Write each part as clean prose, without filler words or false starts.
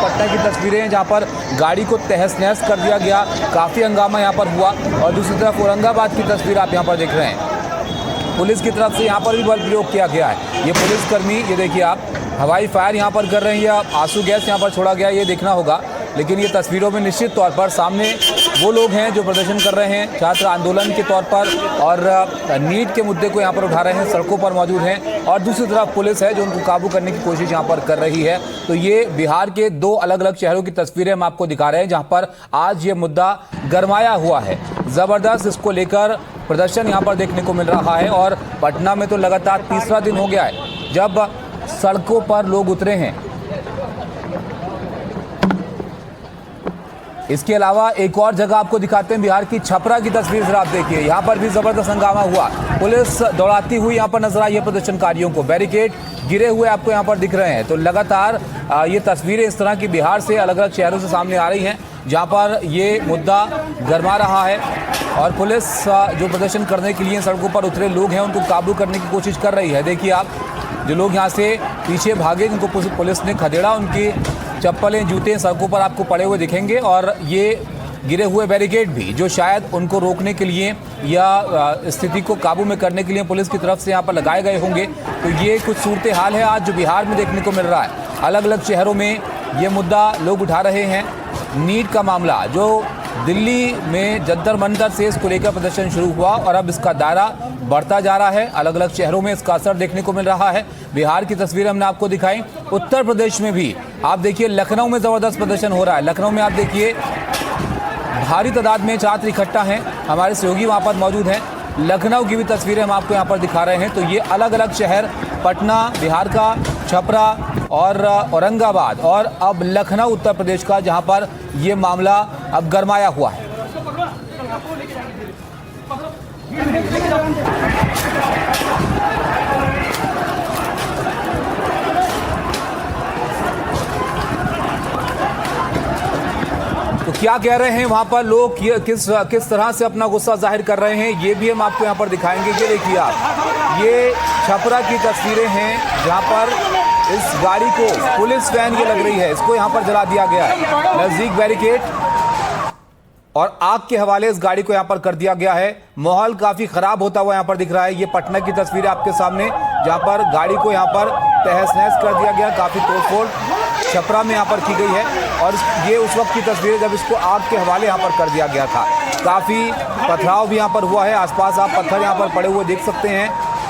पटना की तस्वीरें जहां पर गाड़ी को तहस नहस कर दिया गया, काफ़ी हंगामा यहां पर हुआ। और दूसरी तरफ औरंगाबाद की तस्वीर आप यहां पर देख रहे हैं, पुलिस की तरफ से यहां पर भी बल प्रयोग किया गया है। ये पुलिसकर्मी, ये देखिए आप, हवाई फायर यहां पर कर रहे हैं या आंसू गैस यहां पर छोड़ा गया, ये देखना होगा। लेकिन ये तस्वीरों में निश्चित तौर पर सामने वो लोग हैं जो प्रदर्शन कर रहे हैं छात्र आंदोलन के तौर पर और नीट के मुद्दे को यहाँ पर उठा रहे हैं, सड़कों पर मौजूद हैं। और दूसरी तरफ पुलिस है जो उनको काबू करने की कोशिश यहाँ पर कर रही है। तो ये बिहार के दो अलग अलग शहरों की तस्वीरें हम आपको दिखा रहे हैं जहाँ पर आज ये मुद्दा गरमाया हुआ है, ज़बरदस्त इसको लेकर प्रदर्शन यहाँ पर देखने को मिल रहा है। और पटना में तो लगातार तीसरा दिन हो गया है जब सड़कों पर लोग उतरे हैं। इसके अलावा एक और जगह आपको दिखाते हैं, बिहार की छपरा की तस्वीर जरा आप देखिए। यहाँ पर भी जबरदस्त हंगामा हुआ, पुलिस दौड़ाती हुई यहाँ पर नजर आई है प्रदर्शनकारियों को, बैरिकेड गिरे हुए आपको यहाँ पर दिख रहे हैं। तो लगातार ये तस्वीरें इस तरह की बिहार से अलग अलग शहरों से सामने आ रही हैं जहाँ पर ये मुद्दा गरमा रहा है। और पुलिस जो प्रदर्शन करने के लिए सड़कों पर उतरे लोग हैं उनको काबू करने की कोशिश कर रही है। देखिए आप, जो लोग यहाँ से पीछे भागे जिनको पुलिस ने खदेड़ा, उनकी चप्पलें जूते सड़कों पर आपको पड़े हुए दिखेंगे। और ये गिरे हुए बैरिकेड भी जो शायद उनको रोकने के लिए या स्थिति को काबू में करने के लिए पुलिस की तरफ से यहाँ पर लगाए गए होंगे। तो ये कुछ सूरत हाल है आज जो बिहार में देखने को मिल रहा है। अलग अलग शहरों में ये मुद्दा लोग उठा रहे हैं। नीट का मामला जो दिल्ली में जंतर मंतर से इसको लेकर प्रदर्शन शुरू हुआ और अब इसका दायरा बढ़ता जा रहा है। अलग अलग शहरों में इसका असर देखने को मिल रहा है। बिहार की तस्वीर हमने आपको दिखाई, उत्तर प्रदेश में भी आप देखिए, लखनऊ में ज़बरदस्त प्रदर्शन हो रहा है। लखनऊ में आप देखिए भारी तादाद में छात्र इकट्ठा हैं, हमारे सहयोगी वहाँ पर मौजूद हैं। लखनऊ की भी तस्वीरें हम आपको यहाँ पर दिखा रहे हैं। तो ये अलग अलग शहर, पटना बिहार का, छपरा और औरंगाबाद और अब लखनऊ उत्तर प्रदेश का, जहाँ पर ये मामला अब गरमाया हुआ है। तो क्या कह रहे हैं वहां पर लोग, किस तरह से अपना गुस्सा जाहिर कर रहे हैं, ये भी हम आपको यहाँ पर दिखाएंगे। ये देखिए आप, ये छपरा की तस्वीरें हैं जहाँ पर इस गाड़ी को, पुलिस वैन ये लग रही है, इसको यहाँ पर जला दिया गया है। नजदीक बैरिकेड और आग के हवाले इस गाड़ी को यहाँ पर कर दिया गया है। माहौल काफी खराब होता हुआ यहाँ पर दिख रहा है। ये पटना की तस्वीर आपके सामने जहाँ पर गाड़ी को यहाँ पर तहस नहस कर दिया गया, काफी तोड़फोड़ छपरा में यहाँ पर की गई है। और ये उस वक्त की तस्वीर है जब इसको आग के हवाले यहाँ पर कर दिया गया था। काफी पथराव भी यहाँ पर हुआ है, आसपास आप पत्थर यहाँ पर पड़े हुए देख सकते हैं।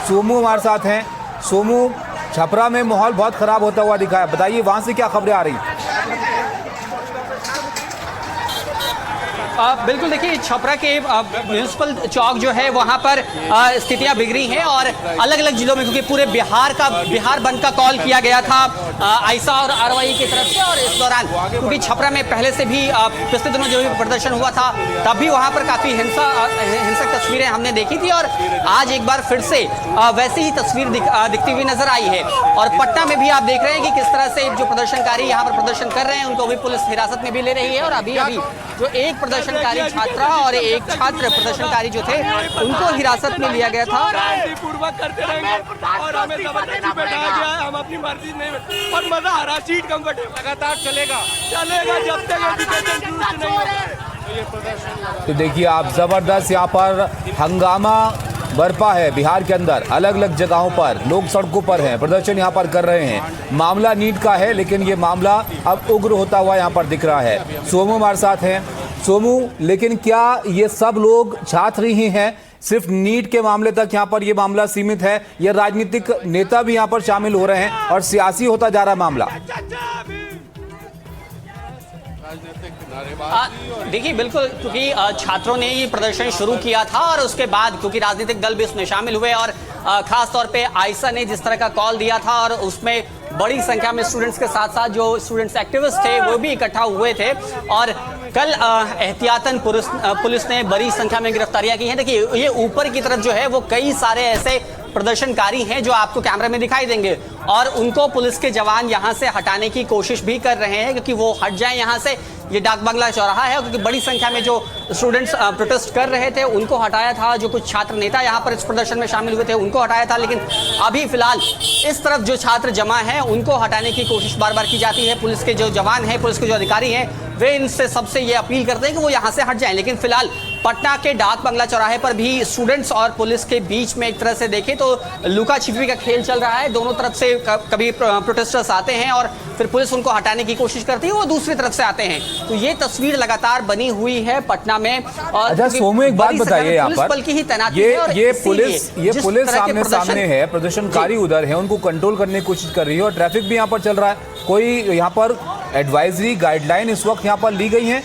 सोमू हमारे साथ हैं। सोमू, छपरा में माहौल बहुत खराब होता हुआ दिखा है, बताइए वहाँ से क्या खबरें आ रही हैं? बिल्कुल, देखिए छपरा के म्यूनिसिपल चौक जो है वहाँ पर स्थितियाँ बिगड़ी हैं और अलग अलग जिलों में, क्योंकि पूरे बिहार बंद का कॉल किया गया था आइसा और आरवाई की तरफ से। और इस दौरान क्योंकि छपरा में पहले से भी पिछले दिनों जो भी प्रदर्शन हुआ था तब भी वहाँ पर काफ़ी हिंसक तस्वीरें हमने देखी थी और आज एक बार फिर से वैसी ही तस्वीर दिखती हुई नजर आई है। और पटना में भी आप देख रहे हैं कि किस तरह से जो प्रदर्शनकारी यहाँ पर प्रदर्शन कर रहे हैं उनको भी पुलिस हिरासत में भी ले रही है। और अभी जो एक प्रदर्शनकारी छात्रा और एक छात्र प्रदर्शनकारी जो थे उनको हिरासत में लिया गया था। पूर्वक करते रहेंगे और हमें जबरदस्ती बैठाया गया है, हम अपनी मर्जी नहीं, और मजा आ रहा, सीट कंफर्टेबल लगातार चलेगा जब तक एजुकेशन नहीं होगा। तो देखिए आप, जबरदस्त यहाँ पर हंगामा बरपा है बिहार के अंदर। अलग अलग जगहों पर लोग सड़कों पर हैं, प्रदर्शन यहाँ पर कर रहे हैं। मामला नीट का है लेकिन ये मामला अब उग्र होता हुआ यहाँ पर दिख रहा है। सोमू हमारे साथ हैं। सोमू, लेकिन क्या ये सब लोग छात्र ही हैं? सिर्फ नीट के मामले तक यहाँ पर ये मामला सीमित है या राजनीतिक नेता भी यहाँ पर शामिल हो रहे हैं और सियासी होता जा रहा है मामला? देखिए बिल्कुल, क्योंकि छात्रों ने ये प्रदर्शन शुरू किया था और उसके बाद क्योंकि राजनीतिक दल भी इसमें शामिल हुए और खास तौर पे आइसा ने जिस तरह का कॉल दिया था और उसमें बड़ी संख्या में स्टूडेंट्स के साथ साथ जो स्टूडेंट्स एक्टिविस्ट थे वो भी इकट्ठा हुए थे। और कल एहतियातन पुलिस ने बड़ी संख्या में गिरफ्तारियां की हैं। देखिए ये ऊपर की तरफ जो है वो कई सारे ऐसे प्रदर्शनकारी हैं जो आपको कैमरे में दिखाई देंगे और उनको पुलिस के जवान यहाँ से हटाने की कोशिश भी कर रहे हैं क्योंकि वो हट जाएं यहाँ से। ये डाक बंगला चौराहा है क्योंकि बड़ी संख्या में जो स्टूडेंट्स प्रोटेस्ट कर रहे थे उनको हटाया था, जो कुछ छात्र नेता यहाँ पर इस प्रदर्शन में शामिल हुए थे उनको हटाया था, लेकिन अभी फिलहाल इस तरफ जो छात्र जमा हैं उनको हटाने की कोशिश बार बार की जाती है। पुलिस के जो जवान हैं, पुलिस के जो अधिकारी हैं, वे इनसे सबसे ये अपील करते हैं कि वो यहाँ से हट जाएं। लेकिन फिलहाल पटना के डाक बंगला चौराहे पर भी स्टूडेंट्स और पुलिस के बीच में एक तरह से देखें तो लुका छिपी का खेल चल रहा है। दोनों तरफ से कभी प्रोटेस्टर्स आते हैं और फिर पुलिस उनको हटाने की कोशिश करती है, वो दूसरी तरफ से आते हैं। तो ये तस्वीर लगातार बनी हुई है पटना में। और अच्छा सोमू, एक बात बताइए, यहाँ पर बल की ही तैनाती ये है और ये पुलिस सामने है, प्रदर्शनकारी उधर है, उनको कंट्रोल करने की कोशिश कर रही है और ट्रैफिक भी यहाँ पर चल रहा है। कोई यहाँ पर एडवाइजरी गाइडलाइन इस वक्त यहाँ पर ली गई है?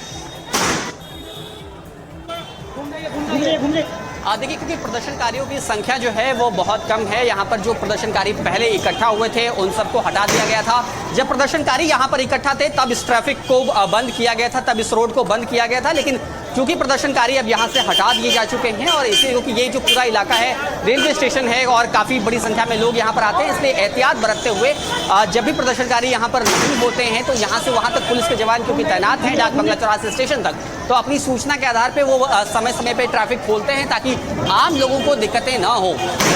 देखिए, क्योंकि प्रदर्शनकारियों की संख्या जो है वो बहुत कम है। यहाँ पर जो प्रदर्शनकारी पहले इकट्ठा हुए थे उन सबको हटा दिया गया था। जब प्रदर्शनकारी यहाँ पर इकट्ठा थे तब इस ट्रैफिक को बंद किया गया था, तब इस रोड को बंद किया गया था। लेकिन क्योंकि प्रदर्शनकारी अब यहाँ से हटा दिए जा चुके हैं और इसलिए क्योंकि ये जो पूरा इलाका है रेलवे स्टेशन है और काफ़ी बड़ी संख्या में लोग यहाँ पर आते हैं, इसलिए एहतियात बरतते हुए जब भी प्रदर्शनकारी यहाँ पर नहीं होते हैं तो यहाँ से वहाँ तक पुलिस के जवान क्योंकि तैनात हैं डाक बंगला चौराहा से स्टेशन तक, तो अपनी सूचना के आधार पर वो समय समय पर ट्रैफिक खोलते हैं ताकि आम लोगों को दिक्कतें ना हो।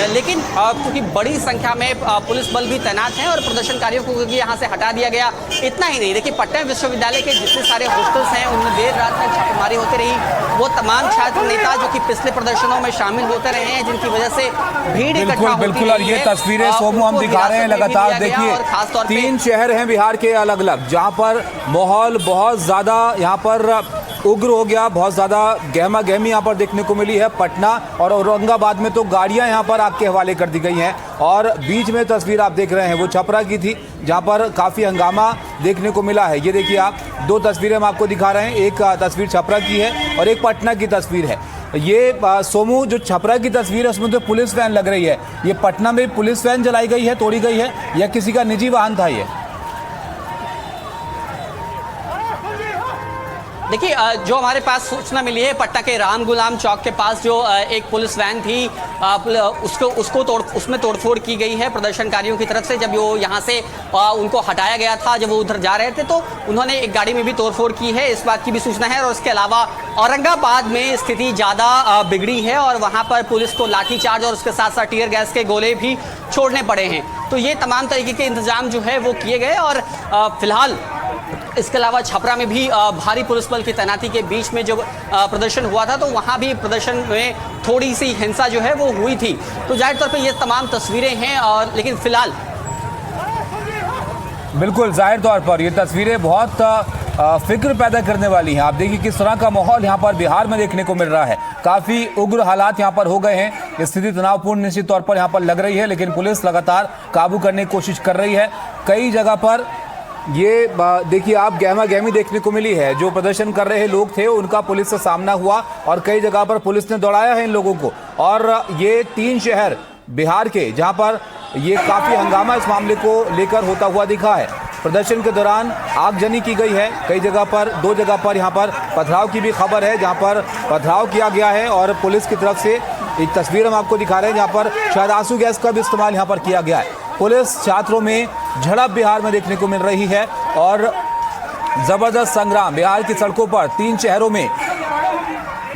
लेकिन क्योंकि बड़ी संख्या में पुलिस बल भी तैनात हैं और प्रदर्शनकारियों को यहाँ से हटा दिया गया। इतना ही नहीं, देखिए पटना विश्वविद्यालय के जितने सारे हॉस्टल्स हैं उनमें देर रात तक छापेमारी होती रही। वो तमाम छात्र नेता जो कि पिछले प्रदर्शनों में शामिल होते रहे हैं, जिनकी वजह से भीड़ इकट्ठा होती बिल्कुल। और ये तस्वीरें सोमू हम दिखा रहे हैं लगातार, देखिए 3 शहर हैं बिहार के अलग अलग जहां पर माहौल बहुत ज्यादा यहाँ पर उग्र हो गया, बहुत ज़्यादा गहमा गहमी यहाँ पर देखने को मिली है। पटना और औरंगाबाद में तो गाड़ियाँ यहाँ पर आग के हवाले कर दी गई हैं और बीच में तस्वीर आप देख रहे हैं वो छपरा की थी जहाँ पर काफ़ी हंगामा देखने को मिला है। ये देखिए आप, 2 तस्वीरें हम आपको दिखा रहे हैं, एक तस्वीर छपरा की है और एक पटना की तस्वीर है। ये सोमू जो छपरा की तस्वीर है उसमें तो पुलिस वैन लग रही है, ये पटना में पुलिस वैन जलाई गई है, तोड़ी गई है या किसी का निजी वाहन था ये? देखिए, जो हमारे पास सूचना मिली है पटना के राम गुलाम चौक के पास जो एक पुलिस वैन थी उसमें तोड़फोड़ की गई है प्रदर्शनकारियों की तरफ से। जब वो यहाँ से उनको हटाया गया था, जब वो उधर जा रहे थे तो उन्होंने एक गाड़ी में भी तोड़फोड़ की है, इस बात की भी सूचना है। और उसके अलावा औरंगाबाद में स्थिति ज़्यादा बिगड़ी है और वहाँ पर पुलिस को लाठीचार्ज और उसके साथ साथ टीयर गैस के गोले भी छोड़ने पड़े हैं। तो ये तमाम तरीके के इंतजाम जो है वो किए गए और फिलहाल इसके अलावा छपरा में भी भारी पुलिस बल की तैनाती के बीच में जब प्रदर्शन हुआ था तो वहाँ भी प्रदर्शन में थोड़ी सी हिंसा जो है वो हुई थी। तो जाहिर तौर पे ये तमाम तस्वीरें हैं और लेकिन फिलहाल बिल्कुल जाहिर तौर पर ये तस्वीरें बहुत फिक्र पैदा करने वाली हैं। आप देखिए किस तरह का माहौल यहाँ पर बिहार में देखने को मिल रहा है। काफ़ी उग्र हालात यहाँ पर हो गए हैं, स्थिति तनावपूर्ण निश्चित तौर पर यहाँ पर लग रही है, लेकिन पुलिस लगातार काबू करने की कोशिश कर रही है। कई जगह पर ये देखिए आप गहमा गहमी देखने को मिली है, जो प्रदर्शन कर रहे लोग थे उनका पुलिस से सामना हुआ और कई जगह पर पुलिस ने दौड़ाया है इन लोगों को। और ये 3 शहर बिहार के जहां पर ये काफ़ी हंगामा इस मामले को लेकर होता हुआ दिखा है। प्रदर्शन के दौरान आगजनी की गई है, कई जगह पर 2 जगह पर यहाँ पर पथराव की भी खबर है जहाँ पर पथराव किया गया है और पुलिस की तरफ से एक तस्वीर हम आपको दिखा रहे हैं जहाँ पर शायद आंसू गैस का भी इस्तेमाल यहाँ पर किया गया है। पुलिस छात्रों में झड़प बिहार में देखने को मिल रही है और जबरदस्त संग्राम बिहार की सड़कों पर 3 शहरों में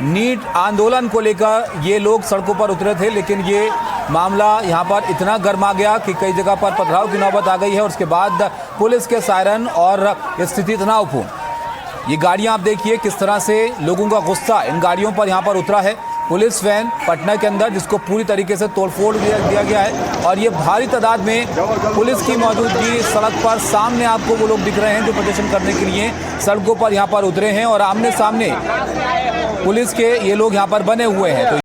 नीट आंदोलन को लेकर ये लोग सड़कों पर उतरे थे, लेकिन ये मामला यहाँ पर इतना गर्मा गया कि कई जगह पर पथराव की नौबत आ गई है और उसके बाद पुलिस के सायरन और स्थिति तनावपूर्ण। ये गाड़ियाँ आप देखिए किस तरह से लोगों का गुस्सा इन गाड़ियों पर यहाँ पर उतरा है। पुलिस वैन पटना के अंदर जिसको पूरी तरीके से तोड़फोड़ दिया गया है और ये भारी तादाद में पुलिस की मौजूदगी सड़क पर सामने आपको वो लोग दिख रहे हैं जो प्रदर्शन करने के लिए सड़कों पर यहाँ पर उतरे हैं और आमने सामने पुलिस के ये लोग यहाँ पर बने हुए हैं। तो